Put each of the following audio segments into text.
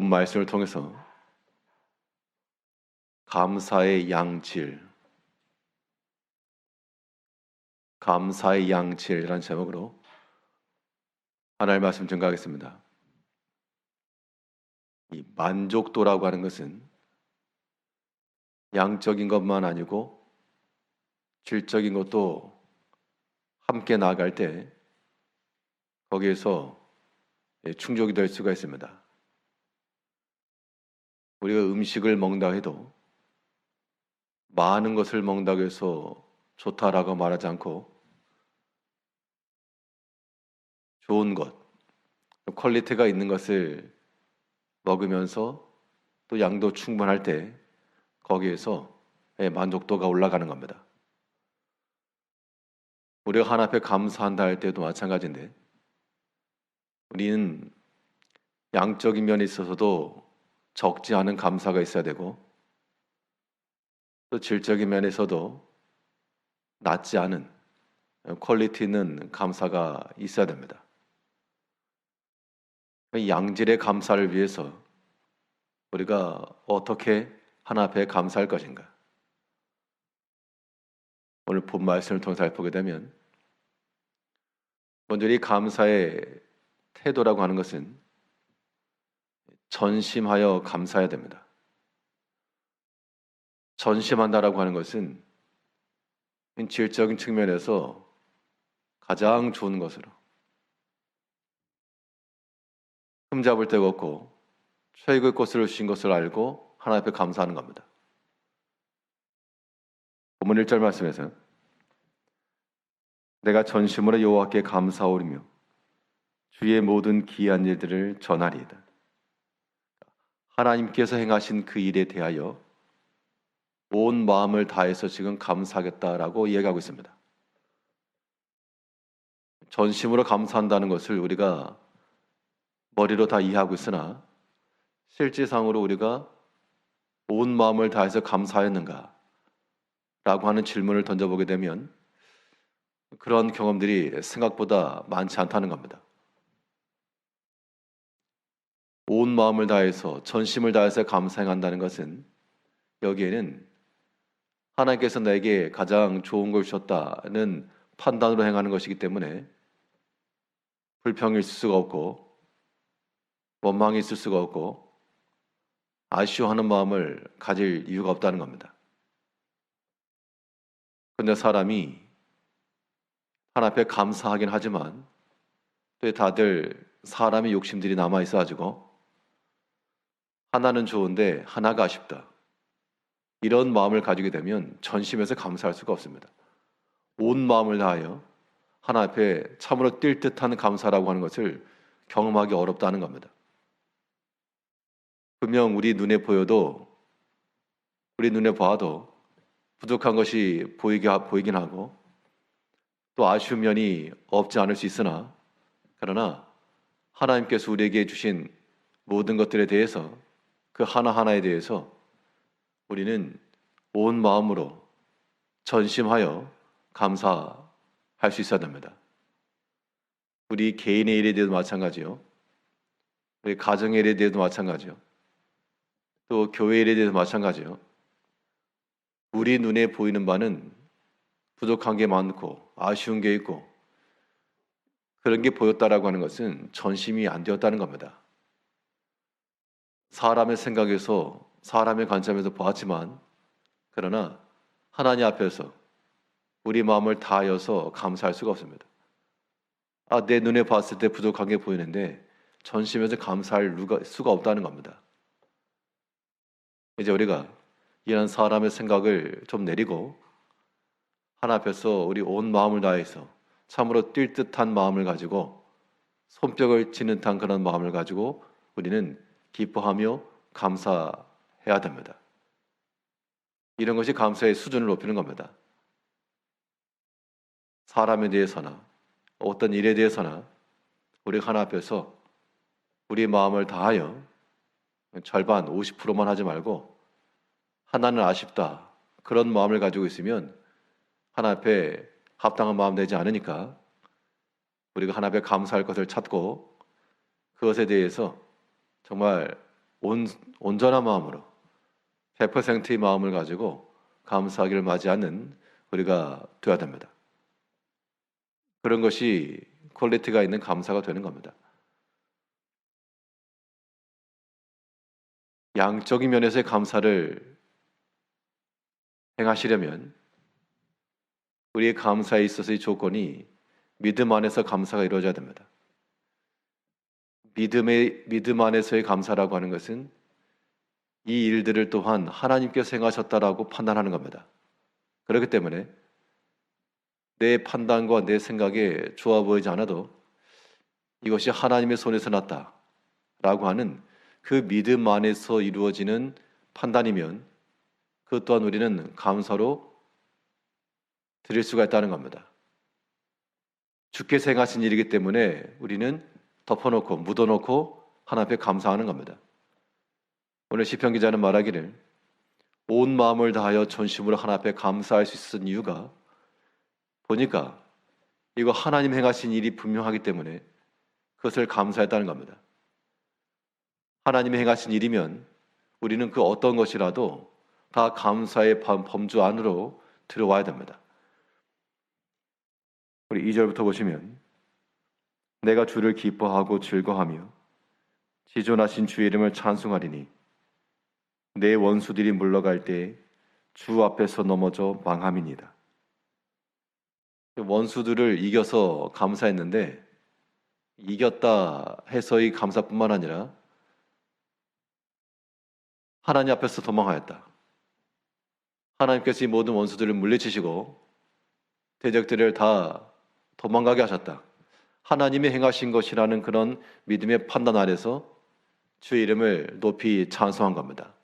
본 말씀을 통해서 감사의 양질, 감사의 양질이라는 제목으로 하나님의 말씀 증거하겠습니다. 이 만족도라고 하는 것은 양적인 것만 아니고 질적인 것도 함께 나아갈 때 거기에서 충족이 될 수가 있습니다. 우리가 음식을 먹는다 해도 많은 것을 먹는다고 해서 좋다라고 말하지 않고 좋은 것, 퀄리티가 있는 것을 먹으면서 또 양도 충분할 때 거기에서 만족도가 올라가는 겁니다. 우리가 하나님 앞에 감사한다 할 때도 마찬가지인데 우리는 양적인 면에 있어서도 적지 않은 감사가 있어야 되고 또 질적인 면에서도 낮지 않은 퀄리티 있는 감사가 있어야 됩니다. 양질의 감사를 위해서 우리가 어떻게 하나님 앞에 감사할 것인가? 오늘 본 말씀을 통해서 살펴보게 되면 먼저 이 감사의 태도라고 하는 것은 전심하여 감사해야 됩니다. 전심한다라고 하는 것은 질적인 측면에서 가장 좋은 것으로 흠잡을 데가 없고 최고의 것을 주신 것을 알고 하나님 앞에 감사하는 겁니다. 본문 1절 말씀에서 내가 전심으로 여호와께 감사오리며 주의 모든 기이한 일들을 전하리이다. 하나님께서 행하신 그 일에 대하여 온 마음을 다해서 지금 감사하겠다라고 이야기하고 있습니다. 전심으로 감사한다는 것을 우리가 머리로 다 이해하고 있으나 실질상으로 우리가 온 마음을 다해서 감사했는가? 라고 하는 질문을 던져보게 되면 그런 경험들이 생각보다 많지 않다는 겁니다. 온 마음을 다해서 전심을 다해서 감사한다는 것은 여기에는 하나님께서 나에게 가장 좋은 걸 주셨다는 판단으로 행하는 것이기 때문에 불평이 있을 수가 없고 원망이 있을 수가 없고 아쉬워하는 마음을 가질 이유가 없다는 겁니다. 그런데 사람이 하나님 앞에 감사하긴 하지만 또 다들 사람의 욕심들이 남아있어가지고 하나는 좋은데 하나가 아쉽다. 이런 마음을 가지게 되면 전심에서 감사할 수가 없습니다. 온 마음을 다하여 하나님 앞에 참으로 뛸 듯한 감사라고 하는 것을 경험하기 어렵다는 겁니다. 분명 우리 눈에 보여도 우리 눈에 봐도 부족한 것이 보이긴 하고 또 아쉬운 면이 없지 않을 수 있으나 그러나 하나님께서 우리에게 주신 모든 것들에 대해서 그 하나하나에 대해서 우리는 온 마음으로 전심하여 감사할 수 있어야 됩니다. 우리 개인의 일에 대해서도 마찬가지요. 우리 가정의 일에 대해서도 마찬가지요. 또 교회 일에 대해서 마찬가지요. 우리 눈에 보이는 바는 부족한 게 많고 아쉬운 게 있고 그런 게 보였다라고 하는 것은 전심이 안 되었다는 겁니다. 사람의 생각에서 사람의 관점에서 보았지만 그러나 하나님 앞에서 우리 마음을 다하여서 감사할 수가 없습니다. 내 눈에 봤을 때 부족한 게 보이는데 전심에서 감사할 수가 없다는 겁니다. 이제 우리가 이런 사람의 생각을 좀 내리고 하나님 앞에서 우리 온 마음을 다해서 참으로 뛸 듯한 마음을 가지고 손뼉을 치는 듯한 그런 마음을 가지고 우리는 기뻐하며 감사해야 됩니다. 이런 것이 감사의 수준을 높이는 겁니다. 사람에 대해서나 어떤 일에 대해서나 우리가 하나님 앞에서 우리 마음을 다하여 절반 50%만 하지 말고 하나는 아쉽다 그런 마음을 가지고 있으면 하나님 앞에 합당한 마음 되지 않으니까 우리가 하나님 앞에 감사할 것을 찾고 그것에 대해서 정말 온전한 마음으로 100%의 마음을 가지고 감사하기를 맞이하는 우리가 되어야 됩니다. 그런 것이 퀄리티가 있는 감사가 되는 겁니다. 양적인 면에서의 감사를 행하시려면 우리의 감사에 있어서의 조건이 믿음 안에서 감사가 이루어져야 됩니다. 믿음 안에서의 감사라고 하는 것은 이 일들을 또한 하나님께서 행하셨다라고 판단하는 겁니다. 그렇기 때문에 내 판단과 내 생각에 좋아 보이지 않아도 이것이 하나님의 손에서 났다라고 하는 그 믿음 안에서 이루어지는 판단이면 그것 또한 우리는 감사로 드릴 수가 있다는 겁니다. 주께서 행하신 일이기 때문에 우리는 덮어놓고 묻어놓고 하나님 앞에 감사하는 겁니다. 오늘 시편 기자는 말하기를 온 마음을 다하여 전심으로 하나님 앞에 감사할 수 있었던 이유가 보니까 이거 하나님 행하신 일이 분명하기 때문에 그것을 감사했다는 겁니다. 하나님이 행하신 일이면 우리는 그 어떤 것이라도 다 감사의 범주 안으로 들어와야 됩니다. 우리 2절부터 보시면 내가 주를 기뻐하고 즐거하며 지존하신 주의 이름을 찬송하리니 내 원수들이 물러갈 때 주 앞에서 넘어져 망함이니이다. 원수들을 이겨서 감사했는데 이겼다 해서의 감사뿐만 아니라 하나님 앞에서 도망하였다. 하나님께서 이 모든 원수들을 물리치시고 대적들을 다 도망가게 하셨다. 하나님이 행하신 것이라는 그런 믿음의 판단 아래서 주의 이름을 높이 찬송한 겁니다.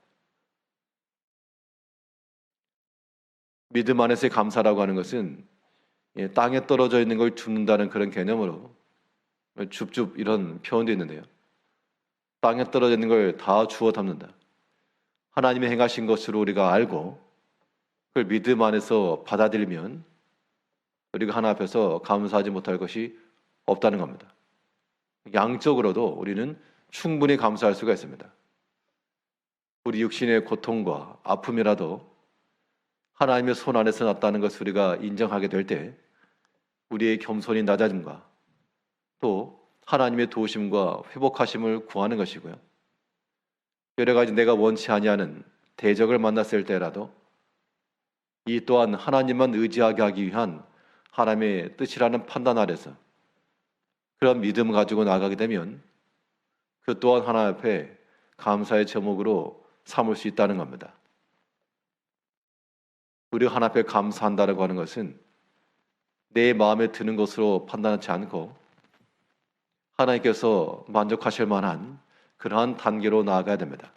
믿음 안에서의 감사라고 하는 것은 땅에 떨어져 있는 걸 줍는다는 그런 개념으로 줍줍 이런 표현도 있는데요. 땅에 떨어져 있는 걸 다 주워 담는다. 하나님이 행하신 것으로 우리가 알고 그걸 믿음 안에서 받아들이면 우리가 하나 앞에서 감사하지 못할 것이 없다는 겁니다. 양적으로도 우리는 충분히 감사할 수가 있습니다. 우리 육신의 고통과 아픔이라도 하나님의 손 안에서 났다는 것을 우리가 인정하게 될 때 우리의 겸손히 낮아짐과 또 하나님의 도우심과 회복하심을 구하는 것이고요. 여러 가지 내가 원치 아니하는 대적을 만났을 때라도 이 또한 하나님만 의지하게 하기 위한 하나님의 뜻이라는 판단 아래서 그런 믿음을 가지고 나가게 되면 그 또한 하나님 앞에 감사의 제목으로 삼을 수 있다는 겁니다. 우리가 하나님 앞에 감사한다라고 하는 것은 내 마음에 드는 것으로 판단하지 않고 하나님께서 만족하실 만한 그러한 단계로 나아가야 됩니다.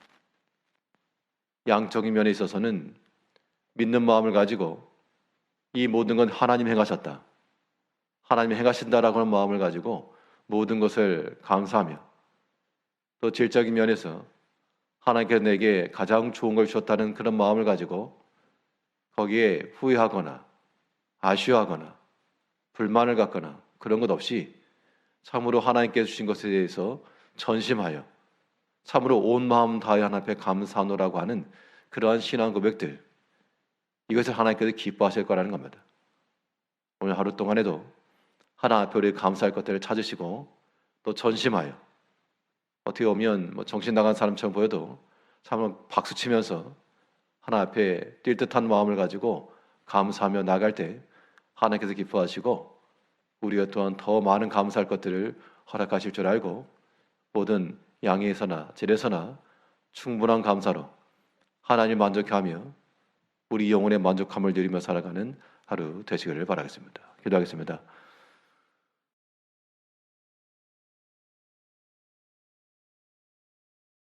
양적인 면에 있어서는 믿는 마음을 가지고 이 모든 건 하나님 행하셨다. 하나님이 행하신다라고 하는 마음을 가지고 모든 것을 감사하며 또 질적인 면에서 하나님께서 내게 가장 좋은 걸 주셨다는 그런 마음을 가지고 거기에 후회하거나 아쉬워하거나 불만을 갖거나 그런 것 없이 참으로 하나님께서 주신 것에 대해서 전심하여 참으로 온 마음 다하여 하나님 앞에 감사하노라고 하는 그러한 신앙 고백들, 이것을 하나님께서 기뻐하실 거라는 겁니다. 오늘 하루 동안에도 하나님 앞에 우리 감사할 것들을 찾으시고 또 전심하여 어떻게 보면 정신 나간 사람처럼 보여도 참으로 박수치면서 하나님 앞에 뛸 듯한 마음을 가지고 감사하며 나갈 때 하나님께서 기뻐하시고 우리가 또한 더 많은 감사할 것들을 허락하실 줄 알고 모든 양에서나 질에서나 충분한 감사로 하나님 만족하며 우리 영혼의 만족함을 누리며 살아가는 하루 되시기를 바라겠습니다. 기도하겠습니다.